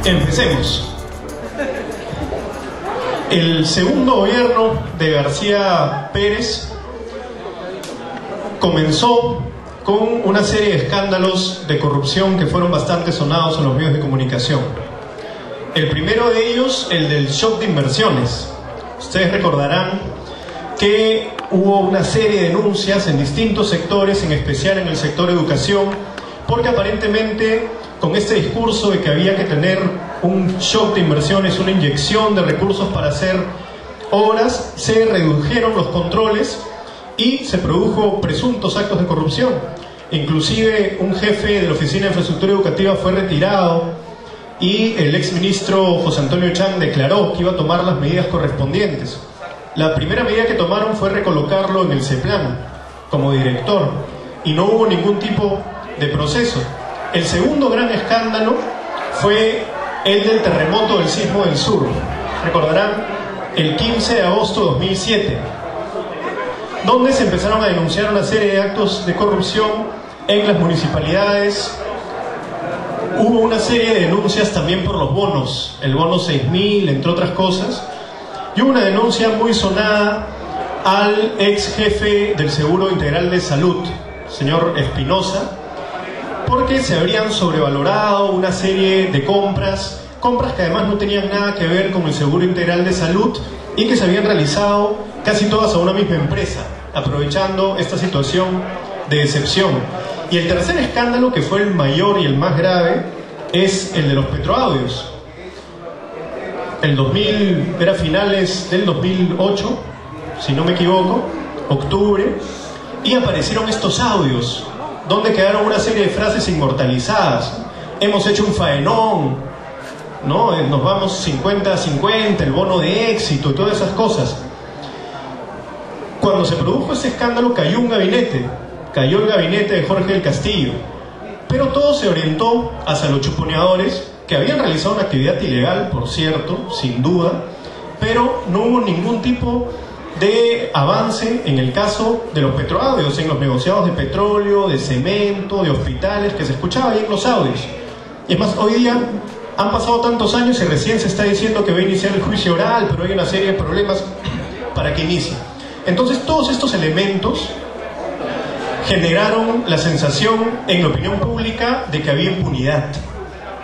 Empecemos. El segundo gobierno de García Pérez comenzó con una serie de escándalos de corrupción que fueron bastante sonados en los medios de comunicación. El primero de ellos, el del shock de inversiones. Ustedes recordarán que hubo una serie de denuncias en distintos sectores, en especial en el sector educación, porque aparentemente con este discurso de que había que tener un shock de inversiones, una inyección de recursos para hacer obras, se redujeron los controles y se produjo presuntos actos de corrupción. Inclusive un jefe de la Oficina de Infraestructura Educativa fue retirado y el exministro José Antonio Chang declaró que iba a tomar las medidas correspondientes. La primera medida que tomaron fue recolocarlo en el CEPLAN como director y no hubo ningún tipo de proceso. El segundo gran escándalo fue el del terremoto del Sismo del Sur. Recordarán, el 15 de agosto de 2007, donde se empezaron a denunciar una serie de actos de corrupción en las municipalidades. Hubo una serie de denuncias también por los bonos, el bono 6.000, entre otras cosas, y hubo una denuncia muy sonada al ex jefe del Seguro Integral de Salud, señor Espinosa, porque se habrían sobrevalorado una serie de compras que además no tenían nada que ver con el Seguro Integral de Salud y que se habían realizado casi todas a una misma empresa, aprovechando esta situación de excepción. Y el tercer escándalo, que fue el mayor y el más grave, es el de los petroaudios. Era finales del 2008, si no me equivoco, octubre, y aparecieron estos audios donde quedaron una serie de frases inmortalizadas. Hemos hecho un faenón, ¿no? Nos vamos 50-50, el bono de éxito y todas esas cosas. Cuando se produjo ese escándalo cayó el gabinete de Jorge del Castillo, pero todo se orientó hacia los chuponeadores, que habían realizado una actividad ilegal, por cierto, sin duda, pero no hubo ningún tipo de avance en el caso de los petroaudios, en los negociados de petróleo, de cemento, de hospitales, que se escuchaba ahí en los audios. Y es más, hoy día han pasado tantos años y recién se está diciendo que va a iniciar el juicio oral, pero hay una serie de problemas para que inicie. Entonces todos estos elementos generaron la sensación en la opinión pública de que había impunidad,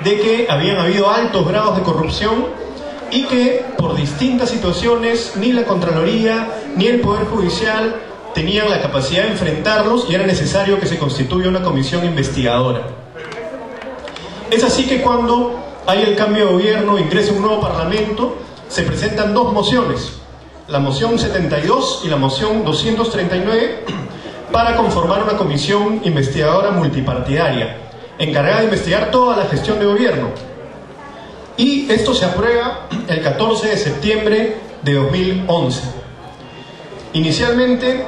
de que habían habido altos grados de corrupción y que por distintas situaciones ni la Contraloría ni el Poder Judicial tenían la capacidad de enfrentarlos y era necesario que se constituya una comisión investigadora. Es así que cuando hay el cambio de gobierno, ingresa un nuevo parlamento, se presentan dos mociones, la moción 72 y la moción 239, para conformar una comisión investigadora multipartidaria, encargada de investigar toda la gestión de gobierno. Y esto se aprueba el 14 de septiembre de 2011. Inicialmente,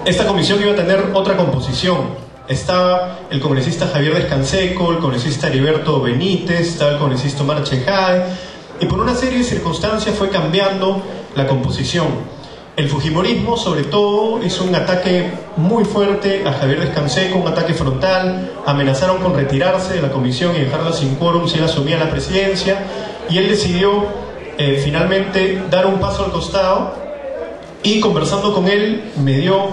esta comisión iba a tener otra composición. Estaba el congresista Javier Descanseco, el congresista Heriberto Benítez, estaba el congresista Omar Chejade, y por una serie de circunstancias fue cambiando la composición. El fujimorismo, sobre todo, hizo un ataque muy fuerte a Javier Descanseco, un ataque frontal. Amenazaron con retirarse de la comisión y dejarla sin quórum si él asumía la presidencia, y él decidió finalmente dar un paso al costado, y conversando con él me dio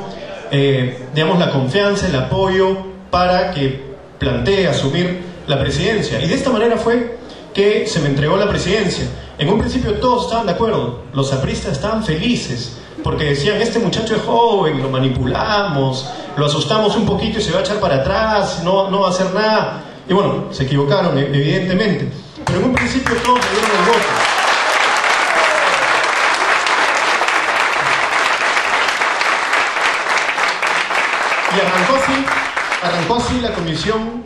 la confianza, el apoyo para que plantee asumir la presidencia, y de esta manera fue que se me entregó la presidencia. En un principio todos estaban de acuerdo, los apristas estaban felices, porque decían, este muchacho es joven, lo manipulamos, lo asustamos un poquito y se va a echar para atrás, no va a hacer nada. Y bueno, se equivocaron, evidentemente. Pero en un principio todos me dieron el voto. Y arrancó así la comisión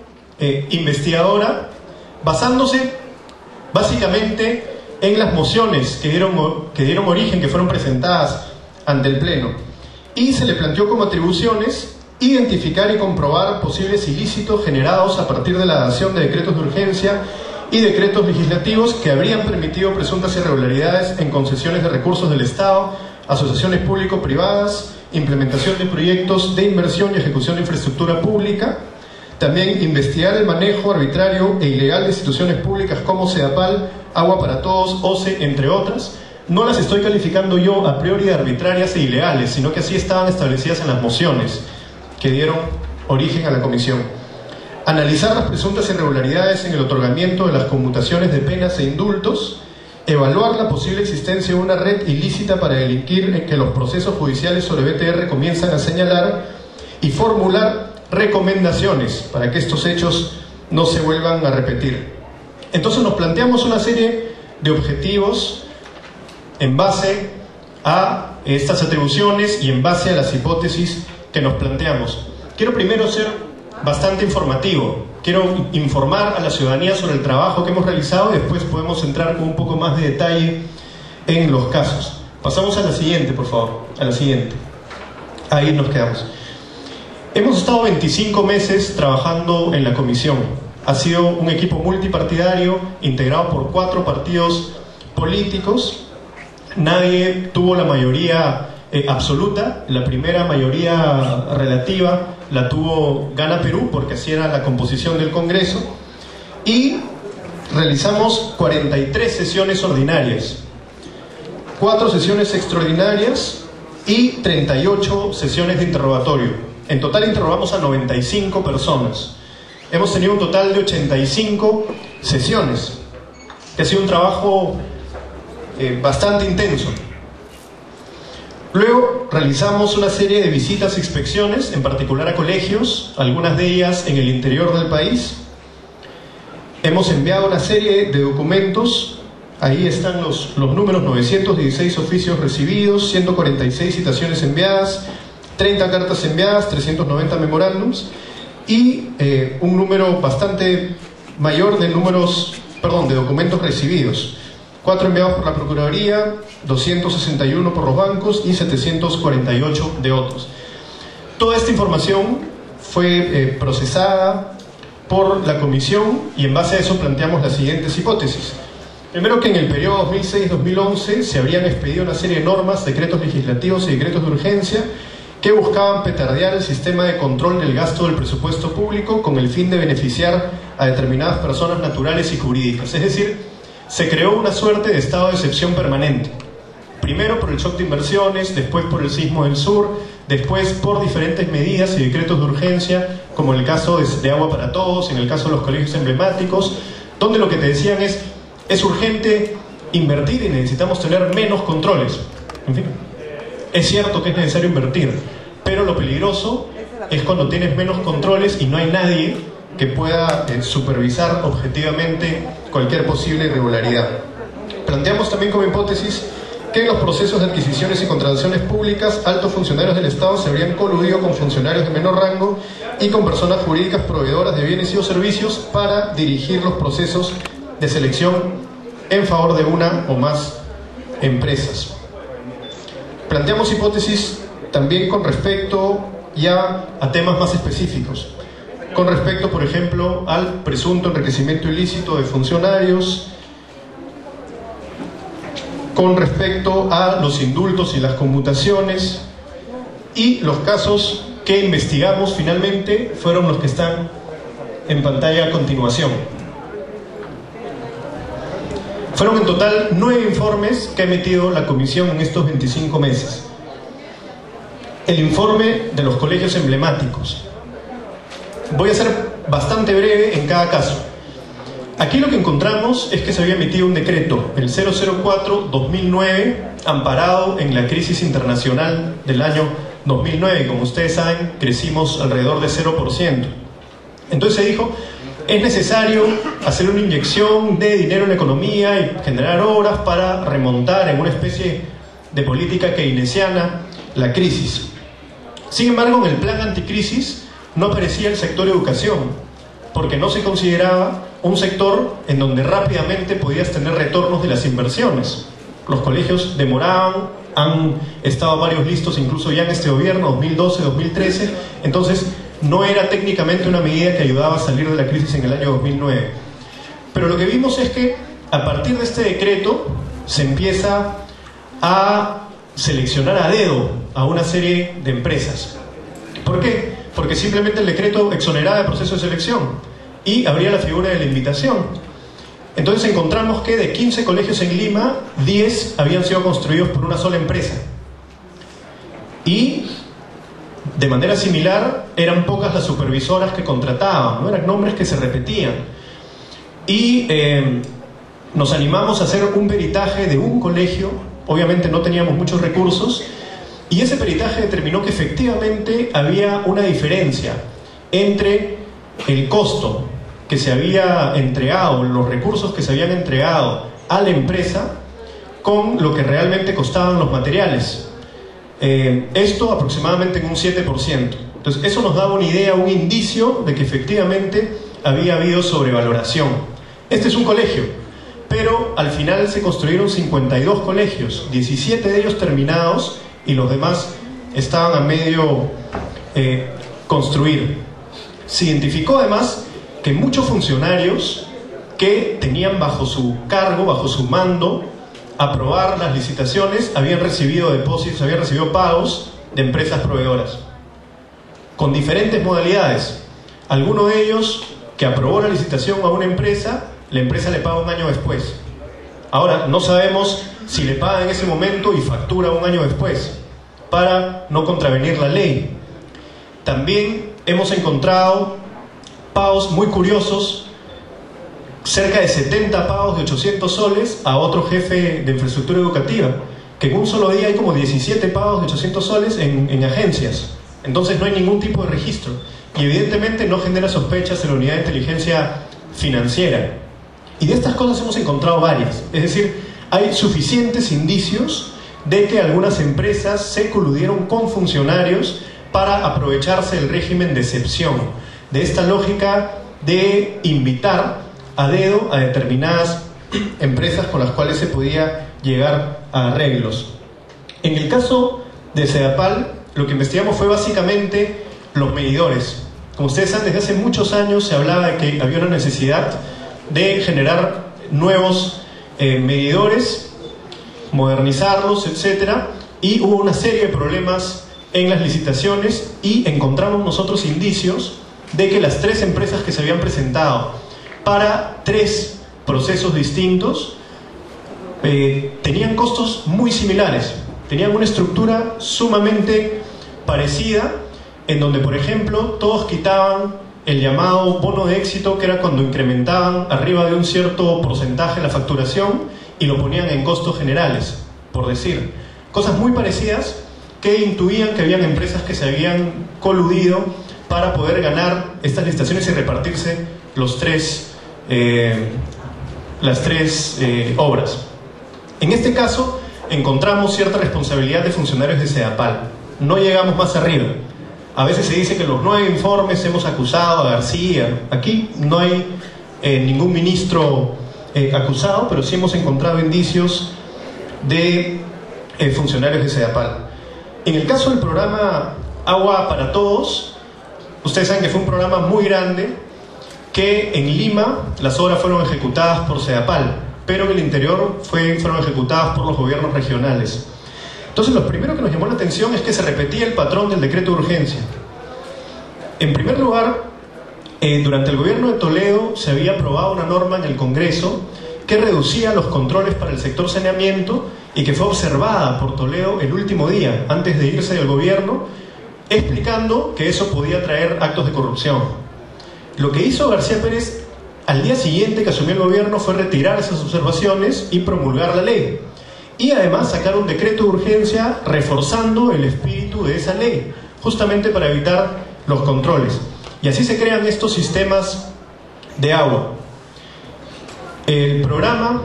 investigadora, basándose básicamente en las mociones que dieron origen, que fueron presentadas ante el Pleno, y se le planteó como atribuciones identificar y comprobar posibles ilícitos generados a partir de la dación de decretos de urgencia y decretos legislativos que habrían permitido presuntas irregularidades en concesiones de recursos del Estado, asociaciones público-privadas, implementación de proyectos de inversión y ejecución de infraestructura pública, También investigar el manejo arbitrario e ilegal de instituciones públicas como CEDAPAL, Agua para Todos, OCE, entre otras. No las estoy calificando yo a priori de arbitrarias e ilegales, sino que así estaban establecidas en las mociones que dieron origen a la comisión. Analizar las presuntas irregularidades en el otorgamiento de las conmutaciones de penas e indultos. Evaluar la posible existencia de una red ilícita para delinquir en que los procesos judiciales sobre BTR comienzan a señalar. Y formular recomendaciones para que estos hechos no se vuelvan a repetir. Entonces nos planteamos una serie de objetivos en base a estas atribuciones y en base a las hipótesis que nos planteamos. Quiero primero ser bastante informativo. Quiero informar a la ciudadanía sobre el trabajo que hemos realizado y después podemos entrar con un poco más de detalle en los casos. Pasamos a la siguiente, por favor. A la siguiente. Ahí nos quedamos. Hemos estado 25 meses trabajando en la comisión. Ha sido un equipo multipartidario integrado por 4 partidos políticos. Nadie tuvo la mayoría absoluta. La primera mayoría relativa la tuvo Gana Perú, porque así era la composición del Congreso. Y realizamos 43 sesiones ordinarias, 4 sesiones extraordinarias y 38 sesiones de interrogatorio. En total interrogamos a 95 personas. Hemos tenido un total de 85 sesiones, que ha sido un trabajo bastante intenso. Luego realizamos una serie de visitas e inspecciones, en particular a colegios, algunas de ellas en el interior del país. Hemos enviado una serie de documentos. Ahí están los números: 916 oficios recibidos, 146 citaciones enviadas, 30 cartas enviadas, 390 memorándums y un número bastante mayor de documentos recibidos. 4 enviados por la Procuraduría, 261 por los bancos y 748 de otros. Toda esta información fue procesada por la comisión y en base a eso planteamos las siguientes hipótesis. Primero, que en el periodo 2006-2011 se habrían expedido una serie de normas, decretos legislativos y decretos de urgencia que buscaban petardear el sistema de control del gasto del presupuesto público con el fin de beneficiar a determinadas personas naturales y jurídicas. Es decir, se creó una suerte de estado de excepción permanente. Primero por el shock de inversiones, después por el sismo del sur, después por diferentes medidas y decretos de urgencia, como en el caso de Agua para Todos, en el caso de los colegios emblemáticos, donde lo que te decían es urgente invertir y necesitamos tener menos controles. En fin, es cierto que es necesario invertir, pero lo peligroso es cuando tienes menos controles y no hay nadie que pueda supervisar objetivamente cualquier posible irregularidad. Planteamos también como hipótesis que en los procesos de adquisiciones y contrataciones públicas, altos funcionarios del Estado se habrían coludido con funcionarios de menor rango y con personas jurídicas proveedoras de bienes y o servicios para dirigir los procesos de selección en favor de una o más empresas. Planteamos hipótesis también con respecto ya a temas más específicos, con respecto, por ejemplo, al presunto enriquecimiento ilícito de funcionarios, con respecto a los indultos y las conmutaciones, y los casos que investigamos finalmente fueron los que están en pantalla a continuación. Fueron en total 9 informes que ha emitido la comisión en estos 25 meses. El informe de los colegios emblemáticos. Voy a ser bastante breve en cada caso. Aquí lo que encontramos es que se había emitido un decreto, el 004-2009, amparado en la crisis internacional del año 2009. Como ustedes saben, crecimos alrededor de 0%. Entonces se dijo, es necesario hacer una inyección de dinero en la economía y generar obras para remontar en una especie de política keynesiana la crisis. Sin embargo, en el plan anticrisis no aparecía el sector educación, porque no se consideraba un sector en donde rápidamente podías tener retornos de las inversiones. Los colegios demoraban, han estado varios listos incluso ya en este gobierno, 2012, 2013, entonces no era técnicamente una medida que ayudaba a salir de la crisis en el año 2009. Pero lo que vimos es que a partir de este decreto se empieza a seleccionar a dedo a una serie de empresas. ¿Por qué? porque simplemente el decreto exoneraba el proceso de selección y abría la figura de la invitación. Entonces encontramos que de 15 colegios en Lima, 10 habían sido construidos por una sola empresa. Y de manera similar, eran pocas las supervisoras que contrataban, ¿no? Eran nombres que se repetían. Y nos animamos a hacer un peritaje de un colegio. Obviamente no teníamos muchos recursos, y ese peritaje determinó que efectivamente había una diferencia entre el costo que se había entregado, los recursos que se habían entregado a la empresa, con lo que realmente costaban los materiales. Esto aproximadamente en un 7%. Entonces eso nos daba una idea, un indicio de que efectivamente había habido sobrevaloración. Este es un colegio, pero al final se construyeron 52 colegios, 17 de ellos terminados y los demás estaban a medio construir. Se identificó además que muchos funcionarios que tenían bajo su cargo, bajo su mando, aprobar las licitaciones, habían recibido depósitos, habían recibido pagos de empresas proveedoras, con diferentes modalidades. Alguno de ellos que aprobó la licitación a una empresa, la empresa le paga un año después. Ahora, no sabemos si le paga en ese momento y factura un año después, para no contravenir la ley. También hemos encontrado pagos muy curiosos, cerca de 70 pagos de 800 soles a otro jefe de infraestructura educativa, que en un solo día hay como 17 pagos de 800 soles en agencias. Entonces no hay ningún tipo de registro y evidentemente no genera sospechas en la unidad de inteligencia financiera. Y de estas cosas hemos encontrado varias, es decir, hay suficientes indicios de que algunas empresas se coludieron con funcionarios para aprovecharse del régimen de excepción, de esta lógica de invitar a dedo a determinadas empresas con las cuales se podía llegar a arreglos. En el caso de Sedapal, lo que investigamos fue básicamente los medidores. Como ustedes saben, desde hace muchos años se hablaba de que había una necesidad de generar nuevos medidores, modernizarlos, etc. Y hubo una serie de problemas en las licitaciones y encontramos nosotros indicios de que las 3 empresas que se habían presentado para 3 procesos distintos tenían costos muy similares, tenían una estructura sumamente parecida, en donde, por ejemplo, todos quitaban el llamado bono de éxito, que era cuando incrementaban arriba de un cierto porcentaje la facturación y lo ponían en costos generales, por decir. Cosas muy parecidas que intuían que habían empresas que se habían coludido para poder ganar estas licitaciones y repartirse las tres obras. En este caso encontramos cierta responsabilidad de funcionarios de Sedapal. No llegamos más arriba. A veces se dice que en los 9 informes hemos acusado a García. Aquí no hay ningún ministro acusado, pero sí hemos encontrado indicios de funcionarios de Sedapal. En el caso del programa Agua para Todos, ustedes saben que fue un programa muy grande, que en Lima las obras fueron ejecutadas por Sedapal, pero en el interior fueron ejecutadas por los gobiernos regionales. Entonces, lo primero que nos llamó la atención es que se repetía el patrón del decreto de urgencia. En primer lugar, durante el gobierno de Toledo se había aprobado una norma en el Congreso que reducía los controles para el sector saneamiento y que fue observada por Toledo el último día, antes de irse del gobierno, explicando que eso podía traer actos de corrupción. Lo que hizo García Pérez al día siguiente que asumió el gobierno fue retirar esas observaciones y promulgar la ley. Y además sacar un decreto de urgencia reforzando el espíritu de esa ley, justamente para evitar los controles. Y así se crean estos sistemas de agua. El programa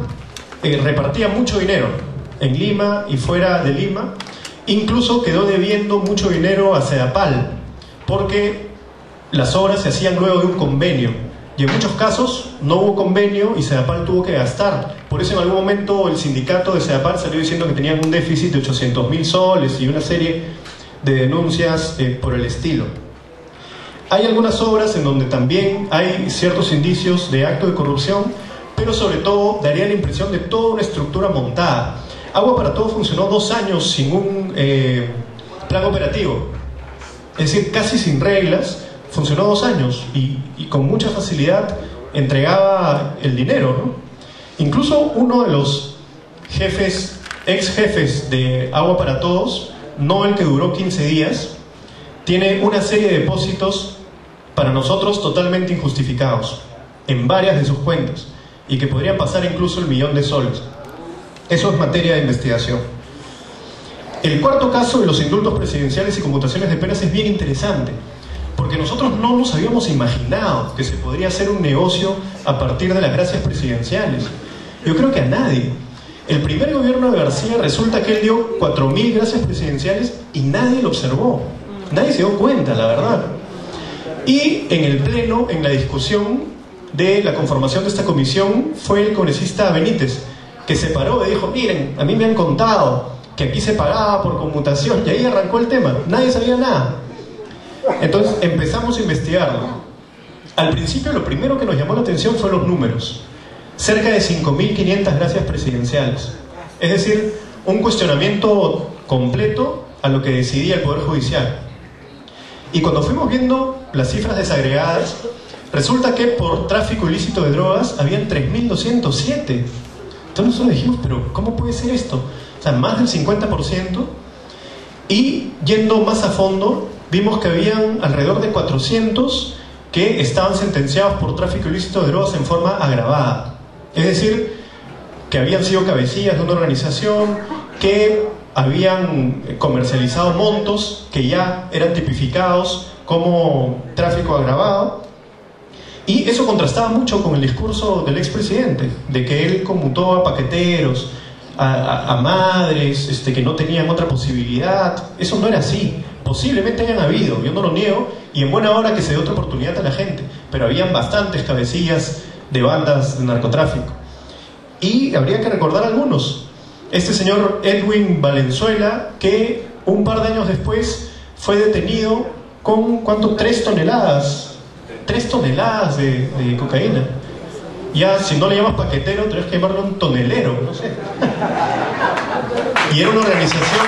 repartía mucho dinero en Lima y fuera de Lima. Incluso quedó debiendo mucho dinero a Sedapal, porque las obras se hacían luego de un convenio. Y en muchos casos no hubo convenio y Sedapal tuvo que gastar. Por eso en algún momento el sindicato de Sedapal salió diciendo que tenían un déficit de 800.000 soles y una serie de denuncias por el estilo. Hay algunas obras en donde también hay ciertos indicios de acto de corrupción, pero sobre todo daría la impresión de toda una estructura montada. Agua para Todos funcionó 2 años sin un plan operativo. es decir, casi sin reglas, funcionó 2 años y con mucha facilidad entregaba el dinero, ¿no? Incluso uno de los ex jefes de Agua para Todos, no el que duró 15 días, tiene una serie de depósitos para nosotros totalmente injustificados en varias de sus cuentas y que podrían pasar incluso el $1.000.000. Eso es materia de investigación. El cuarto caso de los indultos presidenciales y conmutaciones de penas es bien interesante, porque nosotros no nos habíamos imaginado que se podría hacer un negocio a partir de las gracias presidenciales. Yo creo que a nadie. El primer gobierno de García resulta que él dio 4.000 gracias presidenciales y nadie lo observó. Nadie se dio cuenta, la verdad. Y en el pleno, en la discusión de la conformación de esta comisión, fue el congresista Benítez, que se paró y dijo, miren, a mí me han contado que aquí se pagaba por conmutación, y ahí arrancó el tema. Nadie sabía nada. Entonces empezamos a investigarlo. Al principio lo primero que nos llamó la atención fue los números. Cerca de 5.500 gracias presidenciales. Es decir, un cuestionamiento completo a lo que decidía el Poder Judicial. Y cuando fuimos viendo las cifras desagregadas, resulta que por tráfico ilícito de drogas habían 3.207. Entonces nosotros dijimos, pero ¿cómo puede ser esto? O sea, más del 50%. Y yendo más a fondo, vimos que habían alrededor de 400 que estaban sentenciados por tráfico ilícito de drogas en forma agravada. Es decir, que habían sido cabecillas de una organización, que habían comercializado montos que ya eran tipificados como tráfico agravado. Y eso contrastaba mucho con el discurso del expresidente, de que él conmutó a paqueteros, a madres que no tenían otra posibilidad. Eso no era así. Posiblemente hayan habido, yo no lo niego, y en buena hora que se dé otra oportunidad a la gente, pero habían bastantes cabecillas de bandas de narcotráfico. Y habría que recordar algunos. Este señor Edwin Valenzuela, que un par de años después fue detenido con, ¿cuánto? 3 toneladas. 3 toneladas de cocaína. Ya, si no le llamas paquetero, tenés que llamarlo un tonelero, no sé. Y era una organización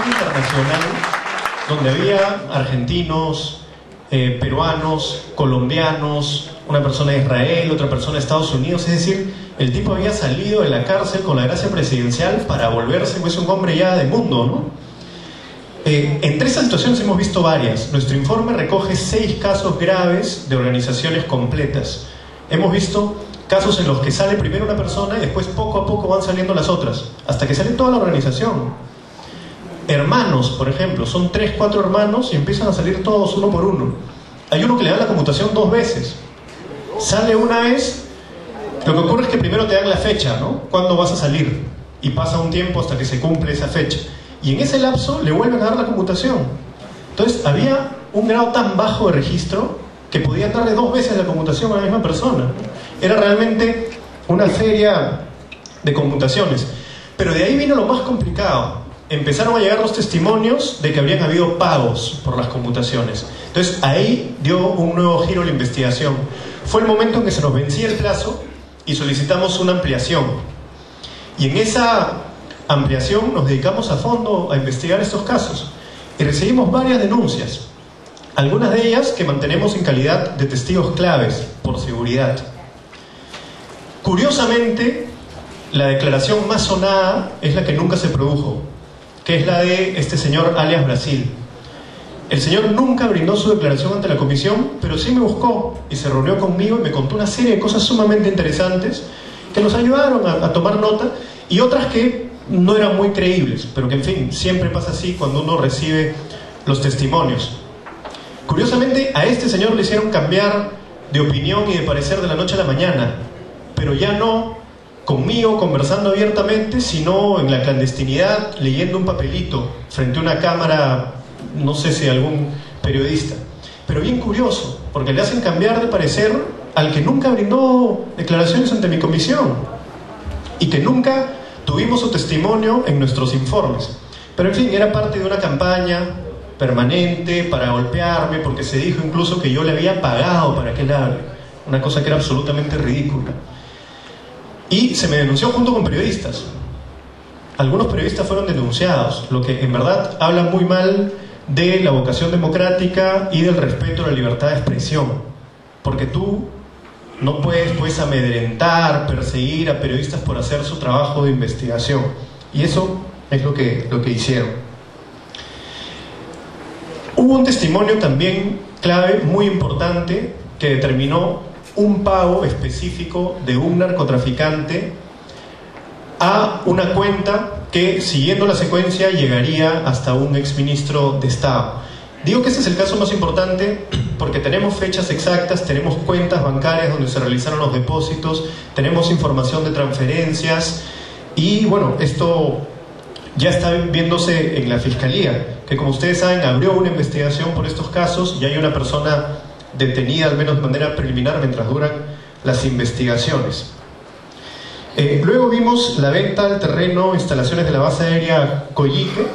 internacional donde había argentinos, peruanos, colombianos, una persona de Israel, otra persona de Estados Unidos. Es decir, el tipo había salido de la cárcel con la gracia presidencial para volverse pues un hombre ya de mundo, ¿no? Entre esas situaciones hemos visto varias. Nuestro informe recoge 6 casos graves de organizaciones completas. Hemos visto casos en los que sale primero una persona y después poco a poco van saliendo las otras, hasta que sale toda la organización. Hermanos, por ejemplo, son 3, 4 hermanos y empiezan a salir todos uno por uno. Hay uno que le dan la conmutación 2 veces. Sale una vez, lo que ocurre es que primero te dan la fecha, ¿no? ¿Cuándo vas a salir? Y pasa un tiempo hasta que se cumple esa fecha. Y en ese lapso le vuelven a dar la conmutación. Entonces había un grado tan bajo de registro que podían darle 2 veces la conmutación a la misma persona. Era realmente una feria de conmutaciones. Pero de ahí vino lo más complicado. Empezaron a llegar los testimonios de que habrían habido pagos por las conmutaciones. Entonces ahí dio un nuevo giro a la investigación. Fue el momento en que se nos vencía el plazo y solicitamos una ampliación. Y en esa ampliación nos dedicamos a fondo a investigar estos casos y recibimos varias denuncias, algunas de ellas que mantenemos en calidad de testigos claves por seguridad. Curiosamente, la declaración más sonada es la que nunca se produjo, que es la de este señor alias Brasil. El señor nunca brindó su declaración ante la comisión, pero sí me buscó y se reunió conmigo y me contó una serie de cosas sumamente interesantes que nos ayudaron a tomar nota, y otras que no eran muy creíbles, pero que en fin, siempre pasa así cuando uno recibe los testimonios. Curiosamente, a este señor le hicieron cambiar de opinión y de parecer de la noche a la mañana, pero ya no conmigo conversando abiertamente, sino en la clandestinidad, leyendo un papelito frente a una cámara, no sé si algún periodista. Pero bien curioso, porque le hacen cambiar de parecer al que nunca brindó declaraciones ante mi comisión y que nunca tuvimos su testimonio en nuestros informes. Pero en fin, era parte de una campaña permanente para golpearme, porque se dijo incluso que yo le había pagado para que él hable, una cosa que era absolutamente ridícula. Y se me denunció junto con periodistas. algunos periodistas fueron denunciados, lo que en verdad habla muy mal de la vocación democrática y del respeto a la libertad de expresión, porque tú no puedes amedrentar, perseguir a periodistas por hacer su trabajo de investigación, y eso es lo que hicieron. Hubo un testimonio también clave, muy importante, que determinó un pago específico de un narcotraficante a una cuenta que, siguiendo la secuencia, llegaría hasta un exministro de Estado. Digo que ese es el caso más importante porque tenemos fechas exactas, tenemos cuentas bancarias donde se realizaron los depósitos, tenemos información de transferencias y bueno, esto ya está viéndose en la Fiscalía, que como ustedes saben abrió una investigación por estos casos y hay una persona detenida, al menos de manera preliminar, mientras duran las investigaciones. Luego vimos la venta del terreno, instalaciones de la base aérea Coyique,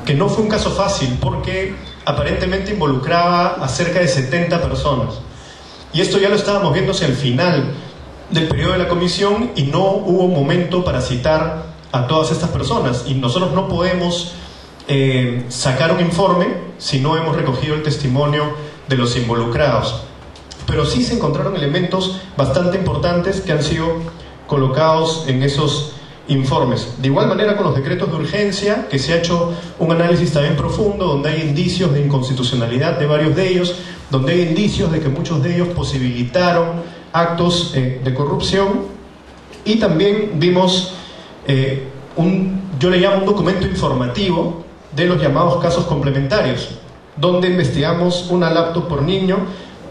que no fue un caso fácil porque aparentemente involucraba a cerca de 70 personas. Y esto ya lo estábamos viendo hacia el final del periodo de la comisión y no hubo momento para citar a todas estas personas. Y nosotros no podemos sacar un informe si no hemos recogido el testimonio de los involucrados. Pero sí se encontraron elementos bastante importantes que han sido colocados en esos informes. De igual manera con los decretos de urgencia, que se ha hecho un análisis también profundo, donde hay indicios de inconstitucionalidad de varios de ellos, donde hay indicios de que muchos de ellos posibilitaron actos de corrupción, y también vimos yo le llamo un documento informativo de los llamados casos complementarios, donde investigamos una laptop por niño,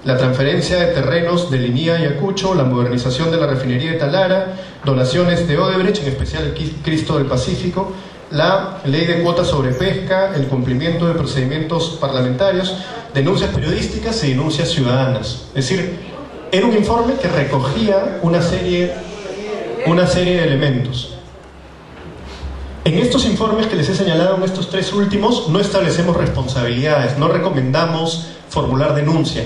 la transferencia de terrenos de Linía y Ayacucho, la modernización de la refinería de Talara, donaciones de Odebrecht, en especial el Cristo del Pacífico, la ley de cuotas sobre pesca, el cumplimiento de procedimientos parlamentarios, denuncias periodísticas y denuncias ciudadanas. Es decir, era un informe que recogía una serie de elementos. En estos informes que les he señalado, en estos tres últimos, no establecemos responsabilidades, no recomendamos formular denuncia.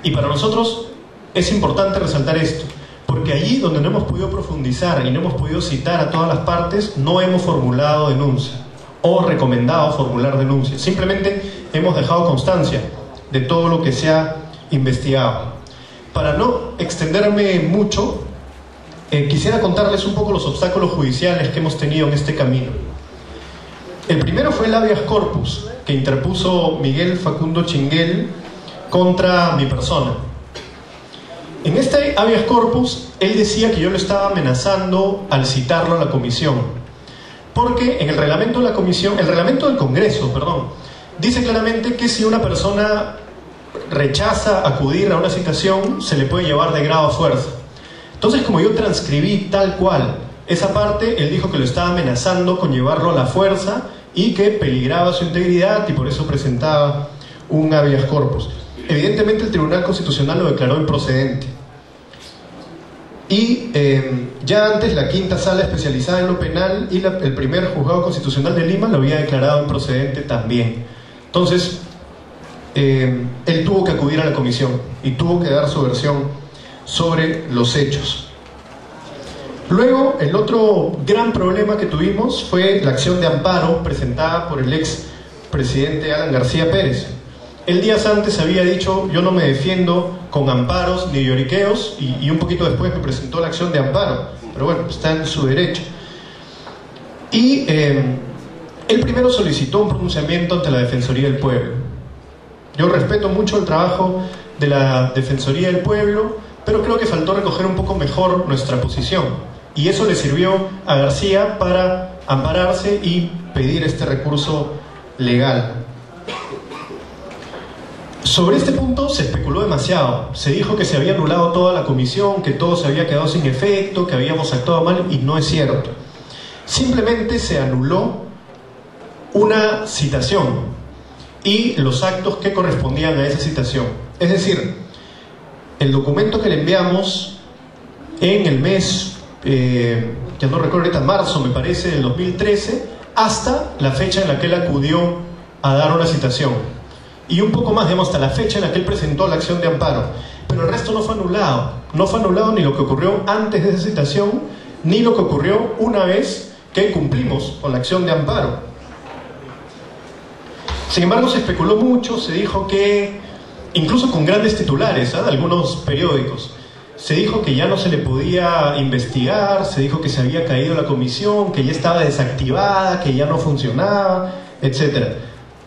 Y para nosotros es importante resaltar esto, porque allí donde no hemos podido profundizar y no hemos podido citar a todas las partes, no hemos formulado denuncia o recomendado formular denuncia. Simplemente hemos dejado constancia de todo lo que se ha investigado. Para no extenderme mucho, quisiera contarles un poco los obstáculos judiciales que hemos tenido en este camino. El primero fue el habeas corpus que interpuso Miguel Facundo Chinguel contra mi persona. En este habeas corpus, él decía que yo lo estaba amenazando al citarlo a la comisión, porque en el reglamento de la comisión, el reglamento del Congreso, perdón, dice claramente que si una persona rechaza acudir a una citación, se le puede llevar de grado a fuerza. Entonces, como yo transcribí tal cual esa parte, él dijo que lo estaba amenazando con llevarlo a la fuerza y que peligraba su integridad y por eso presentaba un habeas corpus. Evidentemente el Tribunal Constitucional lo declaró improcedente. Y ya antes la quinta sala especializada en lo penal y el primer juzgado constitucional de Lima lo había declarado improcedente también. Entonces, él tuvo que acudir a la comisión y tuvo que dar su versión sobre los hechos. Luego, el otro gran problema que tuvimos fue la acción de amparo presentada por el ex presidente Alan García Pérez. Él días antes había dicho: yo no me defiendo con amparos ni lloriqueos, y un poquito después me presentó la acción de amparo, pero bueno, está en su derecho. Y él primero solicitó un pronunciamiento ante la Defensoría del Pueblo. Yo respeto mucho el trabajo de la Defensoría del Pueblo, pero creo que faltó recoger un poco mejor nuestra posición, y eso le sirvió a García para ampararse y pedir este recurso legal. Sobre este punto se especuló demasiado. Se dijo que se había anulado toda la comisión, que todo se había quedado sin efecto, que habíamos actuado mal, y no es cierto. Simplemente se anuló una citación y los actos que correspondían a esa citación. Es decir, el documento que le enviamos en el mes, ya no recuerdo ahorita, marzo me parece, del 2013, hasta la fecha en la que él acudió a dar una citación. Y un poco más, digamos, hasta la fecha en la que él presentó la acción de amparo. Pero el resto no fue anulado. No fue anulado ni lo que ocurrió antes de esa citación, ni lo que ocurrió una vez que cumplimos con la acción de amparo. Sin embargo, se especuló mucho, se dijo que, incluso con grandes titulares de algunos periódicos, se dijo que ya no se le podía investigar, se dijo que se había caído la comisión, que ya estaba desactivada, que ya no funcionaba, etc.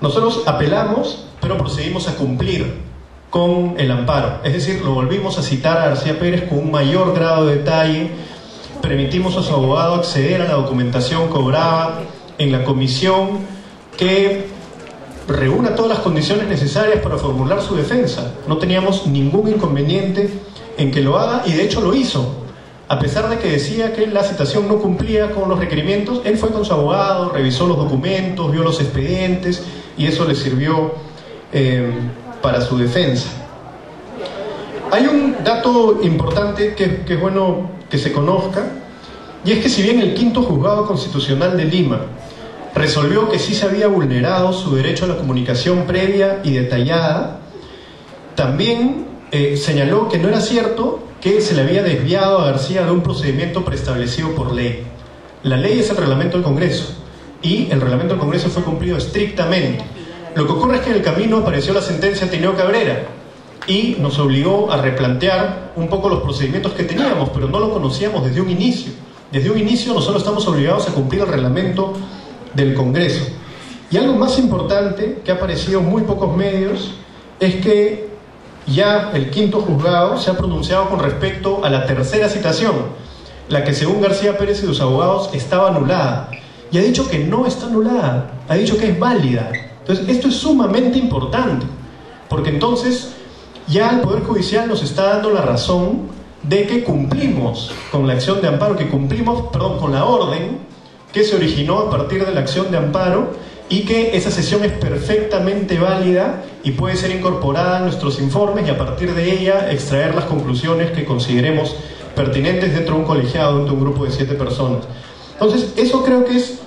Nosotros apelamos, pero procedimos a cumplir con el amparo. Es decir, lo volvimos a citar a García Pérez con un mayor grado de detalle, permitimos a su abogado acceder a la documentación cobrada en la comisión que reúna todas las condiciones necesarias para formular su defensa. No teníamos ningún inconveniente en que lo haga, y de hecho lo hizo. A pesar de que decía que la citación no cumplía con los requerimientos, él fue con su abogado, revisó los documentos, vio los expedientes, y eso le sirvió para su defensa. Hay un dato importante que es bueno que se conozca, y es que si bien el quinto juzgado constitucional de Lima resolvió que sí se había vulnerado su derecho a la comunicación previa y detallada, también señaló que no era cierto que se le había desviado a García de un procedimiento preestablecido por ley. La ley es el reglamento del Congreso, y el reglamento del Congreso fue cumplido estrictamente. Lo que ocurre es que en el camino apareció la sentencia Tineo Cabrera y nos obligó a replantear un poco los procedimientos que teníamos, pero no lo conocíamos desde un inicio. Desde un inicio nosotros estamos obligados a cumplir el reglamento del Congreso. Y algo más importante que ha aparecido en muy pocos medios es que ya el quinto juzgado se ha pronunciado con respecto a la tercera citación, la que según García Pérez y sus abogados estaba anulada, y ha dicho que no está anulada, ha dicho que es válida. Entonces esto es sumamente importante, porque entonces ya el Poder Judicial nos está dando la razón de que cumplimos con la acción de amparo, que cumplimos, perdón, con la orden que se originó a partir de la acción de amparo, y que esa sesión es perfectamente válida y puede ser incorporada en nuestros informes, y a partir de ella extraer las conclusiones que consideremos pertinentes dentro de un colegiado, dentro de un grupo de 7 personas. Entonces, eso creo que es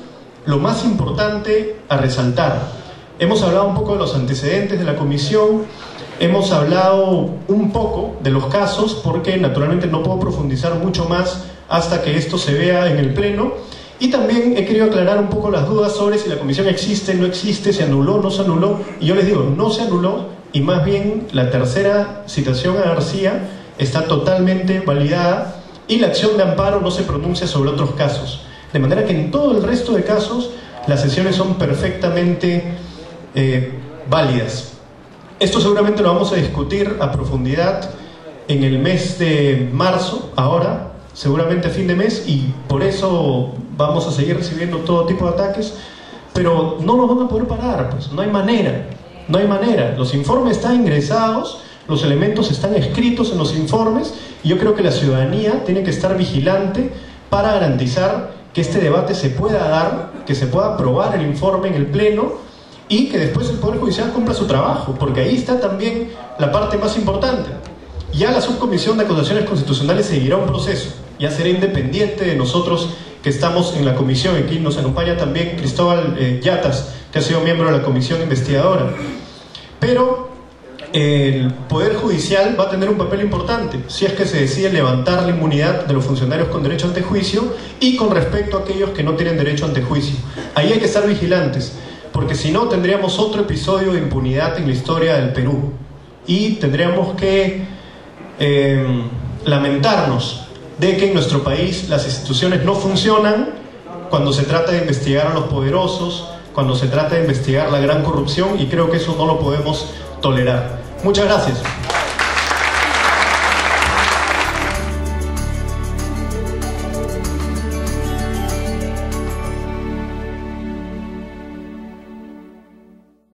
lo más importante a resaltar. Hemos hablado un poco de los antecedentes de la comisión, hemos hablado un poco de los casos, porque naturalmente no puedo profundizar mucho más hasta que esto se vea en el Pleno. Y también he querido aclarar un poco las dudas sobre si la comisión existe, no existe, se anuló, no se anuló. Y yo les digo, no se anuló, y más bien la tercera citación a García está totalmente validada, y la acción de amparo no se pronuncia sobre otros casos. De manera que en todo el resto de casos las sesiones son perfectamente válidas. Esto seguramente lo vamos a discutir a profundidad en el mes de marzo, ahora, seguramente a fin de mes, y por eso vamos a seguir recibiendo todo tipo de ataques, pero no nos van a poder parar, pues no hay manera, no hay manera. Los informes están ingresados, los elementos están escritos en los informes, y yo creo que la ciudadanía tiene que estar vigilante para garantizar que este debate se pueda dar, que se pueda aprobar el informe en el Pleno, y que después el Poder Judicial cumpla su trabajo, porque ahí está también la parte más importante. Ya la subcomisión de acusaciones constitucionales seguirá un proceso, ya será independiente de nosotros que estamos en la comisión. Aquí nos acompaña también Cristóbal Yatas, que ha sido miembro de la comisión investigadora. Pero el Poder Judicial va a tener un papel importante si es que se decide levantar la inmunidad de los funcionarios con derecho ante juicio, y con respecto a aquellos que no tienen derecho ante juicio. Ahí hay que estar vigilantes, porque si no tendríamos otro episodio de impunidad en la historia del Perú, y tendríamos que lamentarnos de que en nuestro país las instituciones no funcionan cuando se trata de investigar a los poderosos, cuando se trata de investigar la gran corrupción, y creo que eso no lo podemos tolerar. Muchas gracias.